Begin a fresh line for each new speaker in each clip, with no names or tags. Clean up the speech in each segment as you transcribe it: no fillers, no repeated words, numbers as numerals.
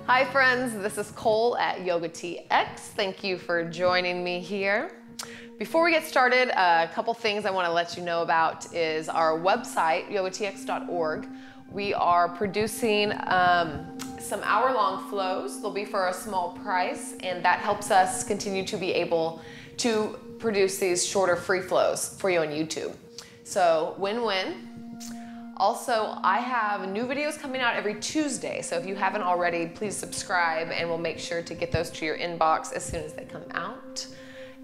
Hi friends, this is Cole at YOGATX. Thank you for joining me here. Before we get started, a couple things I want to let you know about is our website, yogatx.org. We are producing some hour-long flows. They'll be for a small price, and that helps us continue to be able to produce these shorter free flows for you on YouTube. So win-win. Also, I have new videos coming out every Tuesday, so if you haven't already, please subscribe and we'll make sure to get those to your inbox as soon as they come out.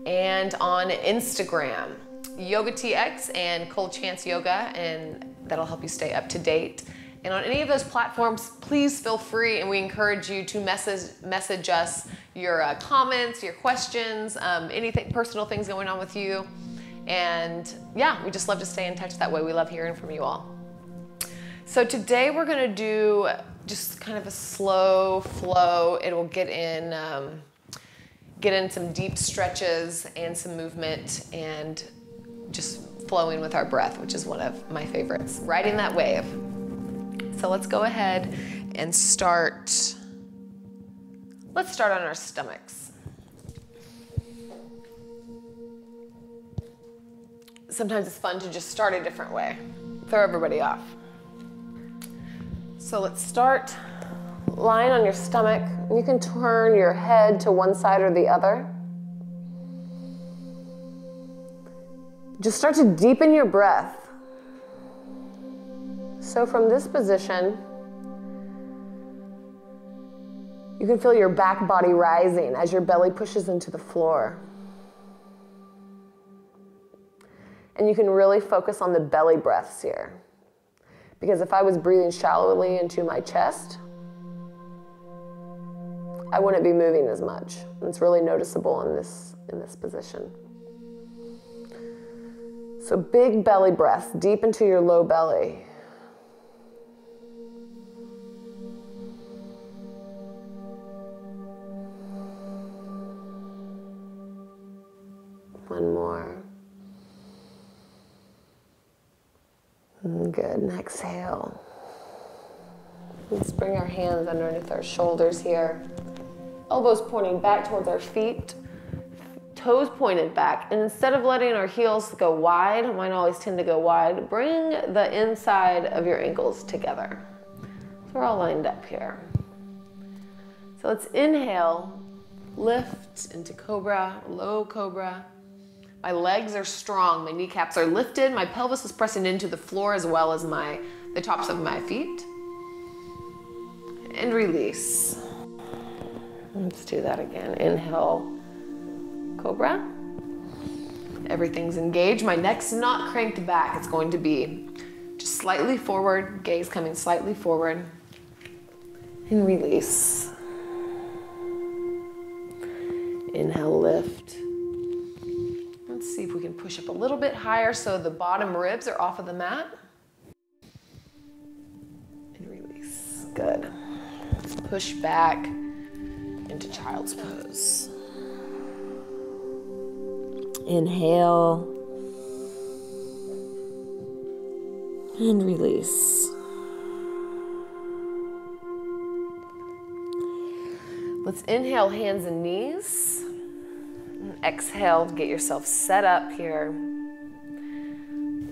And on Instagram, YOGATX and Cole Chance Yoga, and that'll help you stay up to date. And on any of those platforms, please feel free, and we encourage you to message us your comments, your questions, anything, personal things going on with you. And yeah, we just love to stay in touch that way. We love hearing from you all. So today we're gonna do just kind of a slow flow. It will get in some deep stretches and some movement and just flowing with our breath, which is one of my favorites, riding that wave. So let's go ahead and start. Let's start on our stomachs. Sometimes it's fun to just start a different way, throw everybody off. So let's start lying on your stomach. You can turn your head to one side or the other. Just start to deepen your breath. So from this position, you can feel your back body rising as your belly pushes into the floor. And you can really focus on the belly breaths here. Because if I was breathing shallowly into my chest, I wouldn't be moving as much. And it's really noticeable in this position. So big belly breaths deep into your low belly. One more. Good, and exhale. Let's bring our hands underneath our shoulders here. Elbows pointing back towards our feet, toes pointed back. And instead of letting our heels go wide, mine always tend to go wide, bring the inside of your ankles together. So we're all lined up here. So let's inhale, lift into cobra, low cobra. My legs are strong, my kneecaps are lifted, my pelvis is pressing into the floor as well as the tops of my feet. And release. Let's do that again. Inhale, cobra. Everything's engaged. My neck's not cranked back. It's going to be just slightly forward, gaze coming slightly forward. And release. Inhale, lift. Let's see if we can push up a little bit higher so the bottom ribs are off of the mat. And release. Good. Let's push back into child's pose. Inhale. And release. Let's inhale, hands and knees. And exhale, get yourself set up here.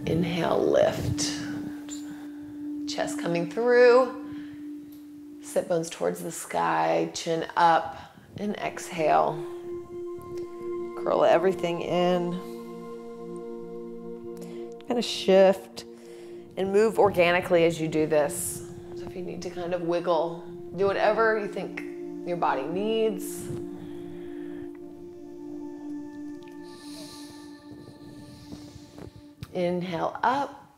Inhale, lift. Chest coming through. Sit bones towards the sky, chin up, and exhale. Curl everything in. Kind of shift and move organically as you do this. So if you need to kind of wiggle, do whatever you think your body needs. Inhale up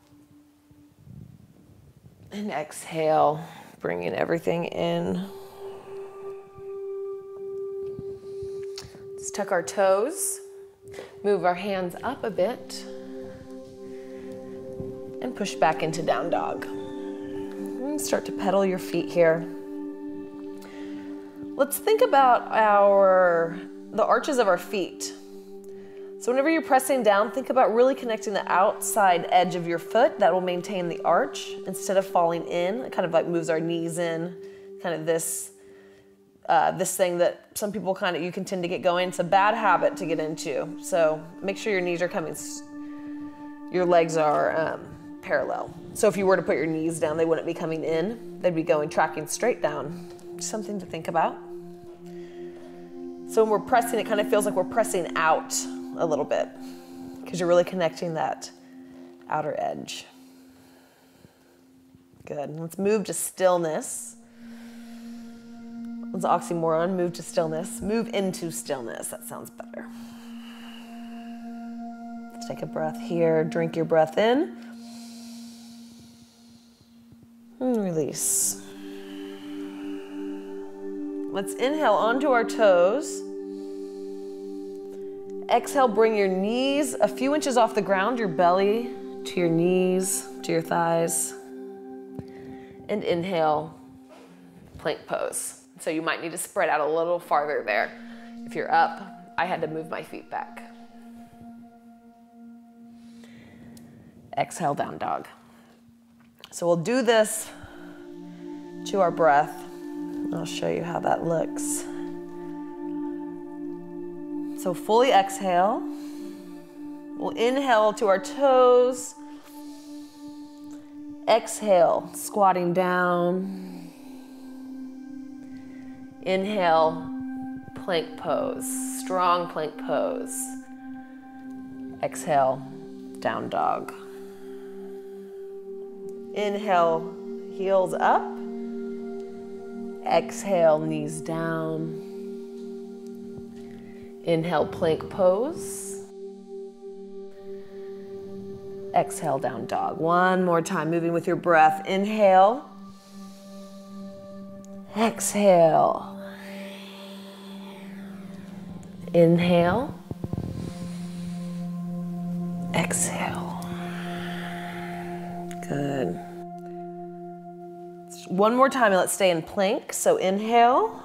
and exhale, bringing everything in. Let's tuck our toes, move our hands up a bit, and push back into down dog. And start to pedal your feet here. Let's think about the arches of our feet. So whenever you're pressing down, think about really connecting the outside edge of your foot. That will maintain the arch instead of falling in. It kind of like moves our knees in, kind of this this thing that some people you can tend to get going. It's a bad habit to get into. So make sure your knees are your legs are parallel. So if you were to put your knees down, they wouldn't be coming in. They'd be tracking straight down. Something to think about. So when we're pressing, it kind of feels like we're pressing out a little bit because you're really connecting that outer edge. Good. Let's move to stillness. Let's oxymoron, move to stillness. Move into stillness. That sounds better. Let's take a breath here. Drink your breath in. And release. Let's inhale onto our toes. Exhale, bring your knees a few inches off the ground, your belly to your knees, to your thighs. And inhale, plank pose. So you might need to spread out a little farther there. If you're up, I had to move my feet back. Exhale, down dog. So we'll do this to our breath. I'll show you how that looks. So fully exhale. We'll inhale to our toes. Exhale, squatting down. Inhale, plank pose, strong plank pose. Exhale, down dog. Inhale, heels up. Exhale, knees down. Inhale, plank pose. Exhale, down dog. One more time, moving with your breath. Inhale. Exhale. Inhale. Exhale. Good. One more time, and let's stay in plank. So inhale.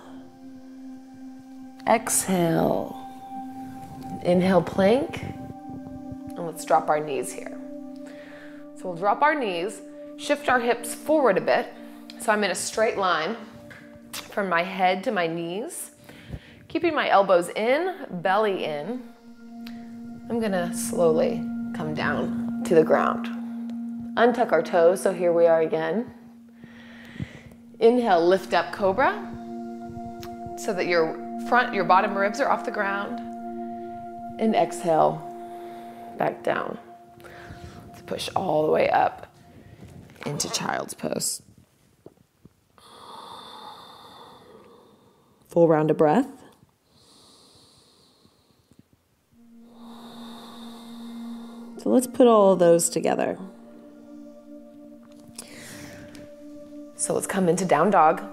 Exhale. Inhale, plank. And let's drop our knees here. So we'll drop our knees, shift our hips forward a bit. So I'm in a straight line from my head to my knees. Keeping my elbows in, belly in. I'm gonna slowly come down to the ground. Untuck our toes, so here we are again. Inhale, lift up cobra, so that your bottom ribs are off the ground. And exhale, back down. Let's push all the way up into child's pose. Full round of breath. So let's put all of those together. So let's come into down dog.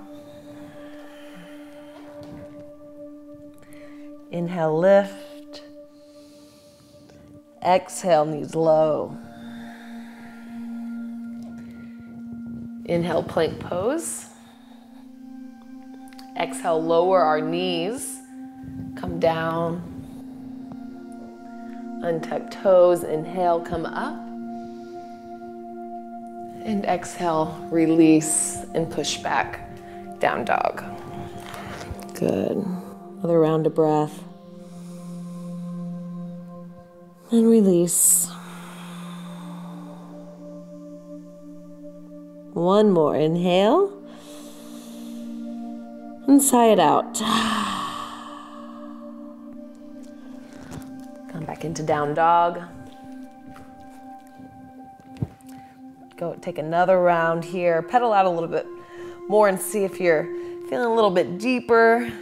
Inhale, lift. Exhale, knees low. Inhale, plank pose. Exhale, lower our knees. Come down. Untuck toes. Inhale, come up. And exhale, release and push back, down dog. Good. Another round of breath. And release. One more. Inhale. And sigh it out. Come back into down dog. Go take another round here. Pedal out a little bit more and see if you're feeling a little bit deeper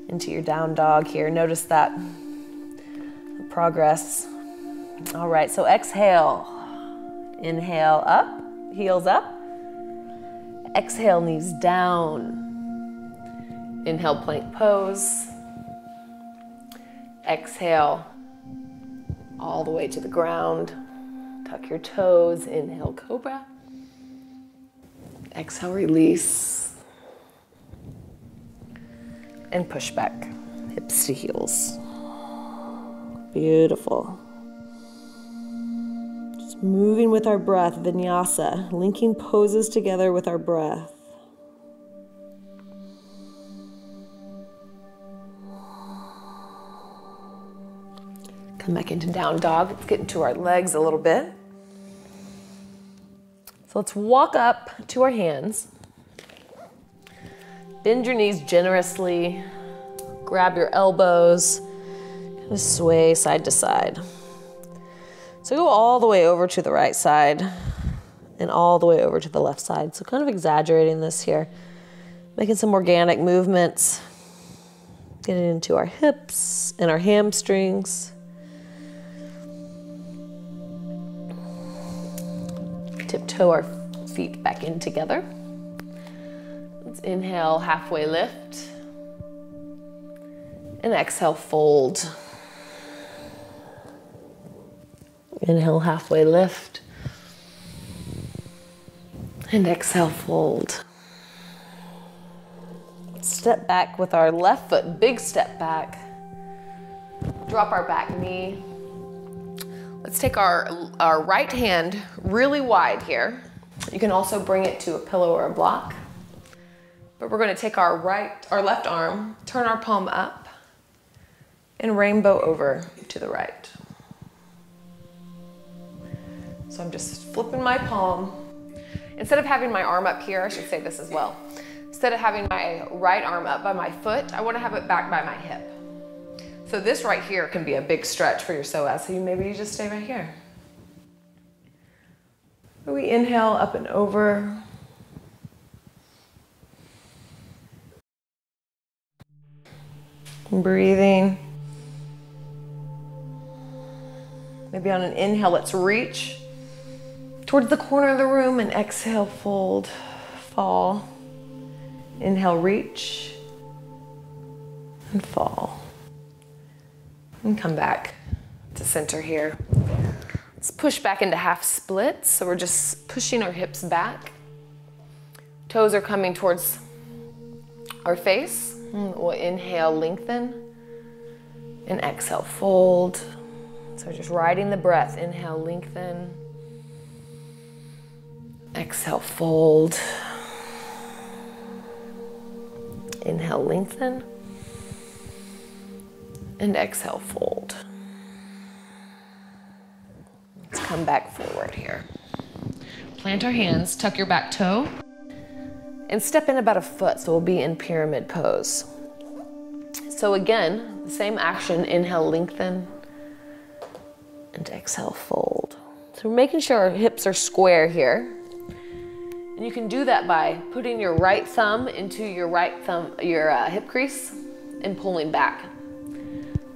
into your down dog here. Notice that progress. All right, so exhale. Inhale up, heels up. Exhale, knees down. Inhale, plank pose. Exhale, all the way to the ground. Tuck your toes, inhale, cobra. Exhale, release. And push back, hips to heels. Beautiful. Just moving with our breath, vinyasa, linking poses together with our breath. Come back into down dog. Let's get into our legs a little bit. So let's walk up to our hands. Bend your knees generously. Grab your elbows. Kind of sway side to side. So go all the way over to the right side and all the way over to the left side. So kind of exaggerating this here. Making some organic movements. Getting into our hips and our hamstrings. Tiptoe our feet back in together. Let's inhale, halfway lift. And exhale, fold. Inhale, halfway lift. And exhale, fold. Step back with our left foot, big step back. Drop our back knee. Let's take our right hand really wide here. You can also bring it to a pillow or a block. But we're going to take our left arm, turn our palm up, and rainbow over to the right. So I'm just flipping my palm. Instead of having my arm up here, I should say this as well. Instead of having my right arm up by my foot, I want to have it back by my hip. So this right here can be a big stretch for your psoas, so maybe you just stay right here. We inhale up and over. Breathing. Maybe on an inhale, let's reach towards the corner of the room and exhale, fold, fall. Inhale, reach, and fall. And come back to center here. Let's push back into half splits. So we're just pushing our hips back. Toes are coming towards our face. We'll inhale, lengthen, and exhale, fold. So just riding the breath. Inhale, lengthen. Exhale, fold. Inhale, lengthen. And exhale, fold. Let's come back forward here. Plant our hands, tuck your back toe, and step in about a foot, so we'll be in pyramid pose. So again, the same action, inhale, lengthen, and exhale, fold. So we're making sure our hips are square here. And you can do that by putting your right thumb into your hip crease and pulling back.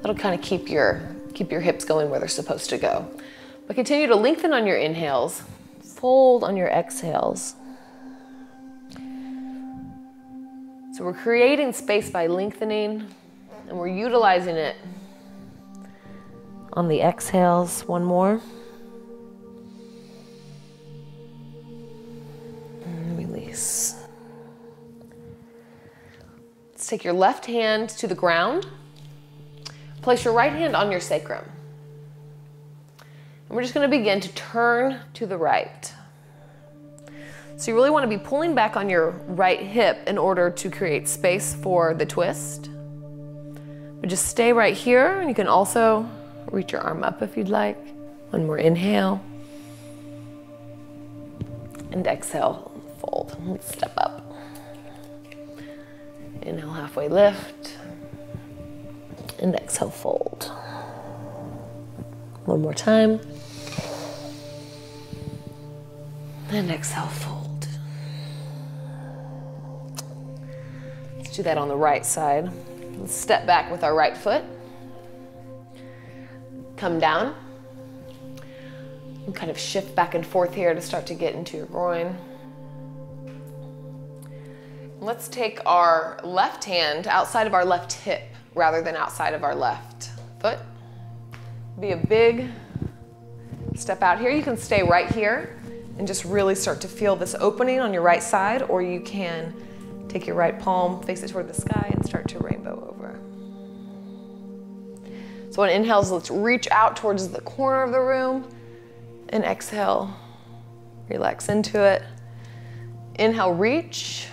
That'll kind of keep your hips going where they're supposed to go. But continue to lengthen on your inhales, fold on your exhales. So we're creating space by lengthening, and we're utilizing it on the exhales. One more. And release. Let's take your left hand to the ground. Place your right hand on your sacrum. And we're just going to begin to turn to the right. So you really want to be pulling back on your right hip in order to create space for the twist. But just stay right here, and you can also reach your arm up if you'd like. One more inhale. And exhale, fold. Let's step up. Inhale, halfway lift. And exhale, fold. One more time. And exhale, fold. Let's do that on the right side. Let's step back with our right foot. Come down. And kind of shift back and forth here to start to get into your groin. Let's take our left hand outside of our left hip rather than outside of our left foot. Be a big step out here. You can stay right here and just really start to feel this opening on your right side, or you can take your right palm, face it toward the sky, and start to rainbow over. So on inhales, let's reach out towards the corner of the room, and exhale, relax into it. Inhale, reach.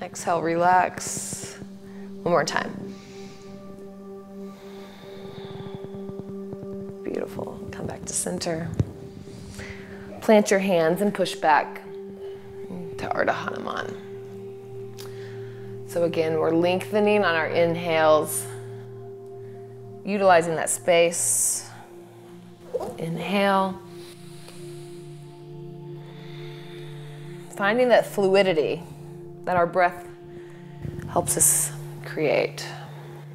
Exhale, relax. One more time. Beautiful. Come back to center. Plant your hands and push back to Ardha Hanuman. So again, we're lengthening on our inhales, utilizing that space. Inhale. Finding that fluidity that our breath helps us create.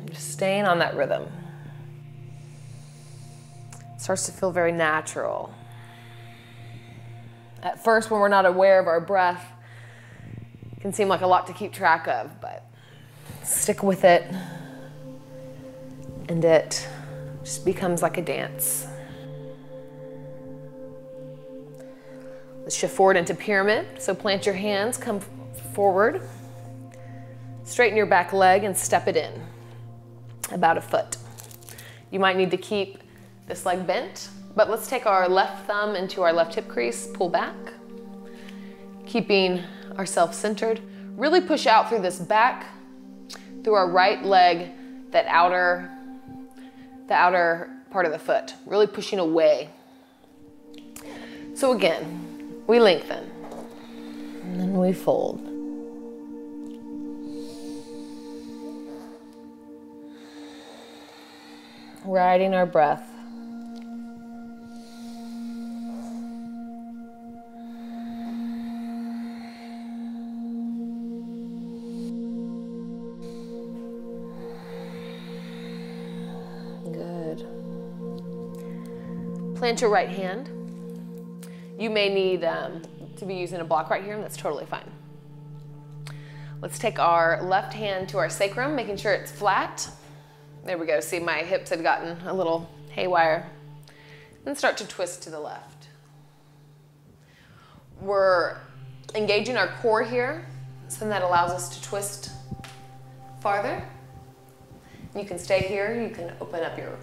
Just staying on that rhythm. It starts to feel very natural. At first, when we're not aware of our breath, it can seem like a lot to keep track of, but stick with it, and it just becomes like a dance. Let's shift forward into pyramid. So plant your hands, come forward, straighten your back leg and step it in about a foot. You might need to keep this leg bent, but let's take our left thumb into our left hip crease, pull back, keeping ourselves centered. Really push out through this back, through our right leg, the outer part of the foot, really pushing away. So again, we lengthen, and then we fold. Riding our breath. Good. Plant your right hand. You may need to be using a block right here, and that's totally fine. Let's take our left hand to our sacrum, making sure it's flat. There we go. See, my hips had gotten a little haywire. And start to twist to the left. We're engaging our core here, so that allows us to twist farther. You can stay here. You can open up your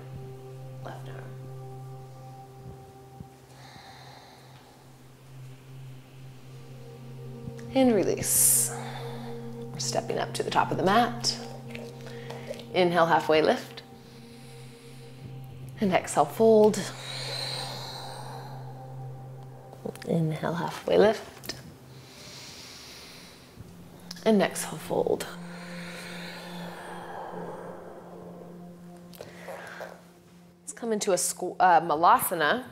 left arm. And release. We're stepping up to the top of the mat. Inhale, halfway lift. And exhale, fold. Inhale, halfway lift. And exhale, fold. Let's come into a malasana.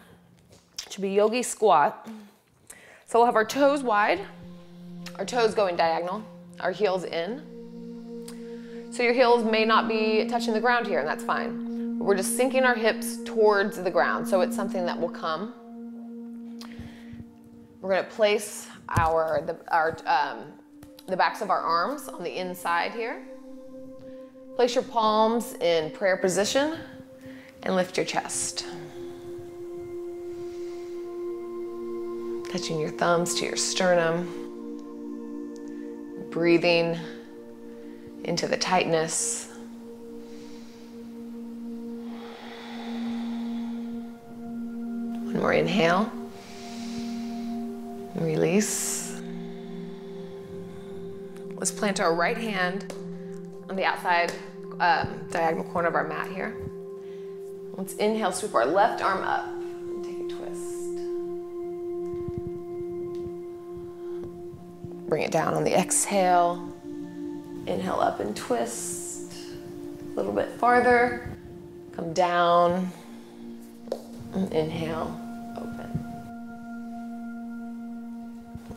It should be yogi squat. So we'll have our toes wide, our toes going diagonal, our heels in. So your heels may not be touching the ground here, and that's fine. We're just sinking our hips towards the ground, so it's something that will come. We're going to place the backs of our arms on the inside here. Place your palms in prayer position and lift your chest. Touching your thumbs to your sternum. Breathing into the tightness. One more inhale. Release. Let's plant our right hand on the outside diagonal corner of our mat here. Let's inhale, sweep our left arm up and take a twist. Bring it down on the exhale. Inhale up and twist. A little bit farther. Come down. And inhale, open.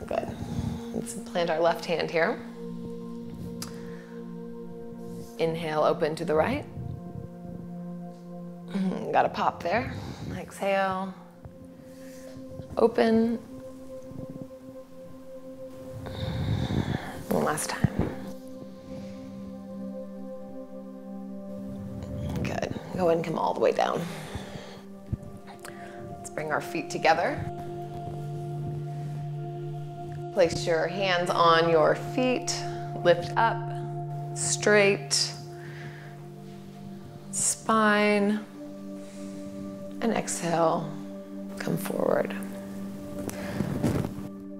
Good. Let's plant our left hand here. Inhale, open to the right. Got a pop there. Exhale. Open. One last time. Good. Go ahead and come all the way down. Let's bring our feet together. Place your hands on your feet. Lift up. Straight. Spine. And exhale, come forward.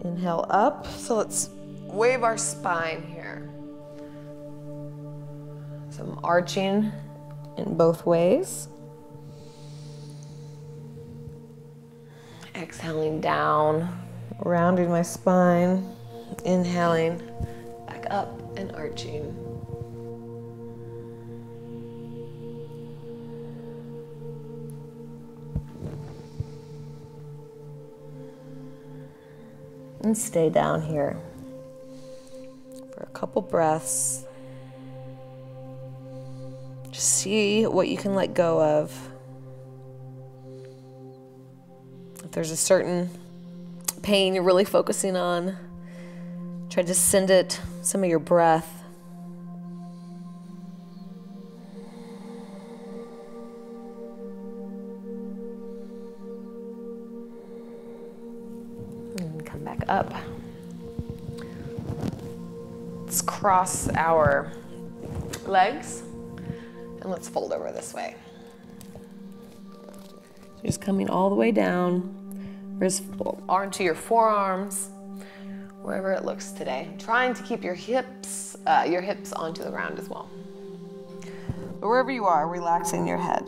Inhale up, so let's wave our spine here. Some arching in both ways. Exhaling down, rounding my spine. Inhaling, back up and arching. And stay down here for a couple breaths. Just see what you can let go of. If there's a certain pain you're really focusing on, try to send it some of your breath. And come back up. Let's cross our legs and let's fold over this way. Just coming all the way down. Wrist onto your forearms, wherever it looks today. Trying to keep your hips onto the ground as well. But wherever you are, relaxing your head.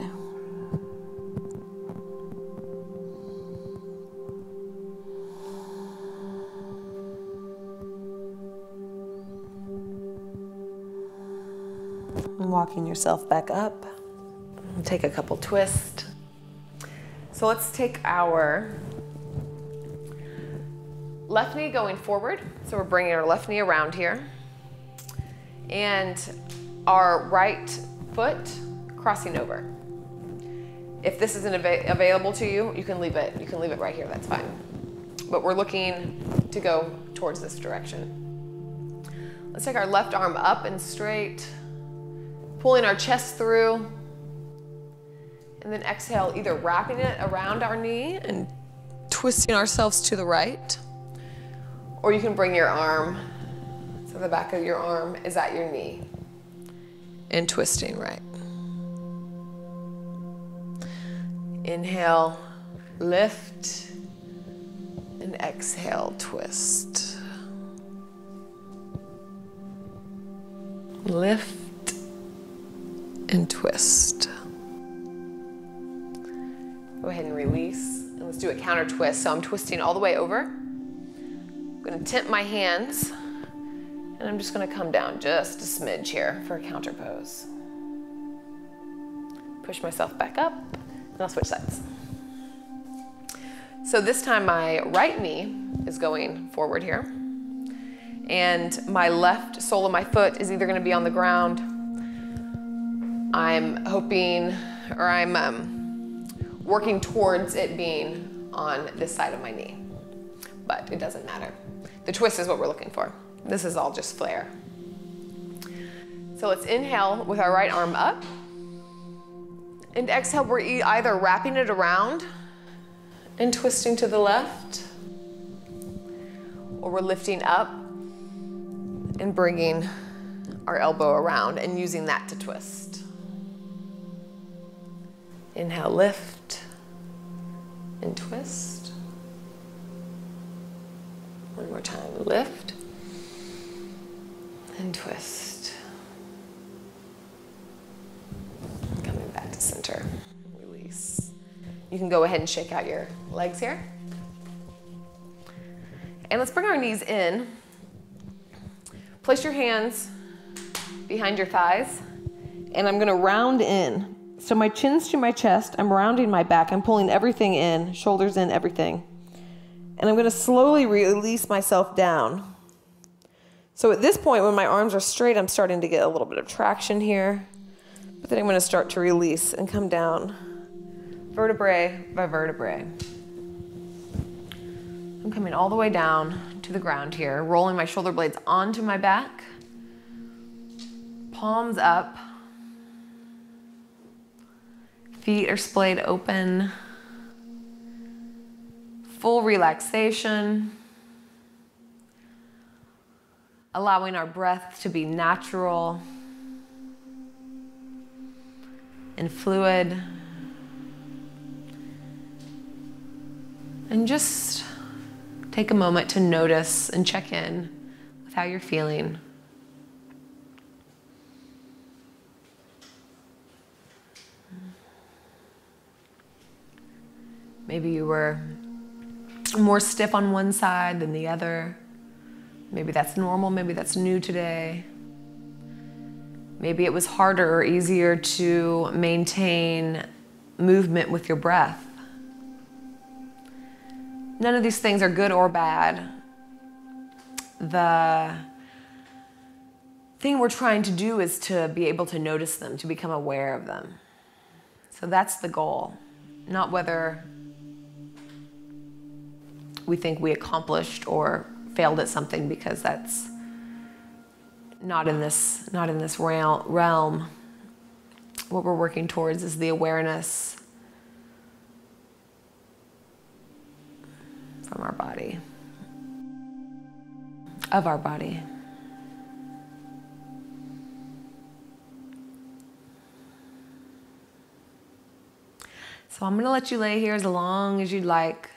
And walking yourself back up. And take a couple twists. So let's take our left knee going forward. So we're bringing our left knee around here. And our right foot crossing over. If this isn't available to you, you can leave it. You can leave it right here, that's fine. But we're looking to go towards this direction. Let's take our left arm up and straight, pulling our chest through. And then exhale, either wrapping it around our knee and twisting ourselves to the right, or you can bring your arm, so the back of your arm is at your knee, and twisting right. Inhale, lift, and exhale, twist. Lift and twist. Go ahead and release, and let's do a counter twist. So I'm twisting all the way over. I'm gonna tip my hands, and I'm just gonna come down just a smidge here for a counter pose. Push myself back up, and I'll switch sides. So this time my right knee is going forward here, and my left sole of my foot is either gonna be on the ground. I'm hoping, or I'm working towards it being on this side of my knee, but it doesn't matter. The twist is what we're looking for. This is all just flare. So let's inhale with our right arm up, and exhale, we're either wrapping it around and twisting to the left, or we're lifting up and bringing our elbow around and using that to twist. Inhale, lift and twist. One more time, lift and twist. Coming back to center, release. You can go ahead and shake out your legs here. And let's bring our knees in. Place your hands behind your thighs, and I'm gonna round in. So my chin's to my chest, I'm rounding my back, I'm pulling everything in, shoulders in, everything. And I'm gonna slowly release myself down. So at this point, when my arms are straight, I'm starting to get a little bit of traction here. But then I'm gonna start to release and come down, vertebrae by vertebrae. I'm coming all the way down to the ground here, rolling my shoulder blades onto my back, palms up. Feet are splayed open. Full relaxation. Allowing our breath to be natural and fluid. And just take a moment to notice and check in with how you're feeling. Maybe you were more stiff on one side than the other. Maybe that's normal, maybe that's new today. Maybe it was harder or easier to maintain movement with your breath. None of these things are good or bad. The thing we're trying to do is to be able to notice them, to become aware of them. So that's the goal, not whether we think we accomplished or failed at something, because that's not in this realm. What we're working towards is the awareness from our body, of our body. So I'm going to let you lay here as long as you'd like.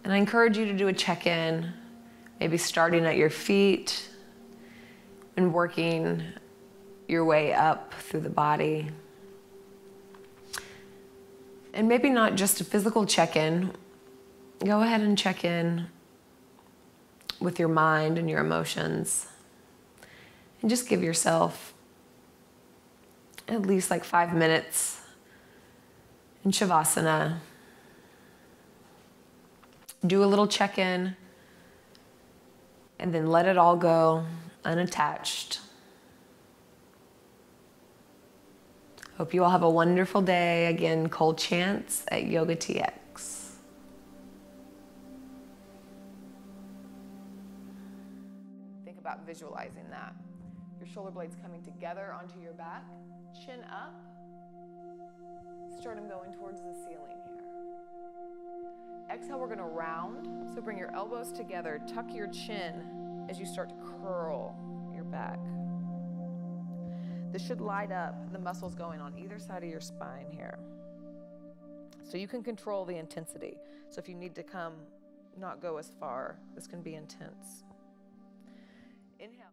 And I encourage you to do a check-in, maybe starting at your feet and working your way up through the body. And maybe not just a physical check-in. Go ahead and check in with your mind and your emotions. And just give yourself at least like 5 minutes in Shavasana. Do a little check-in and then let it all go unattached. Hope you all have a wonderful day. Again, cold chants at YOGATX. Think about visualizing that. Your shoulder blades coming together onto your back, chin up, sternum going towards the ceiling here. Exhale, we're going to round. So bring your elbows together, tuck your chin as you start to curl your back. This should light up the muscles going on either side of your spine here. So you can control the intensity. So if you need to not go as far, this can be intense. Inhale.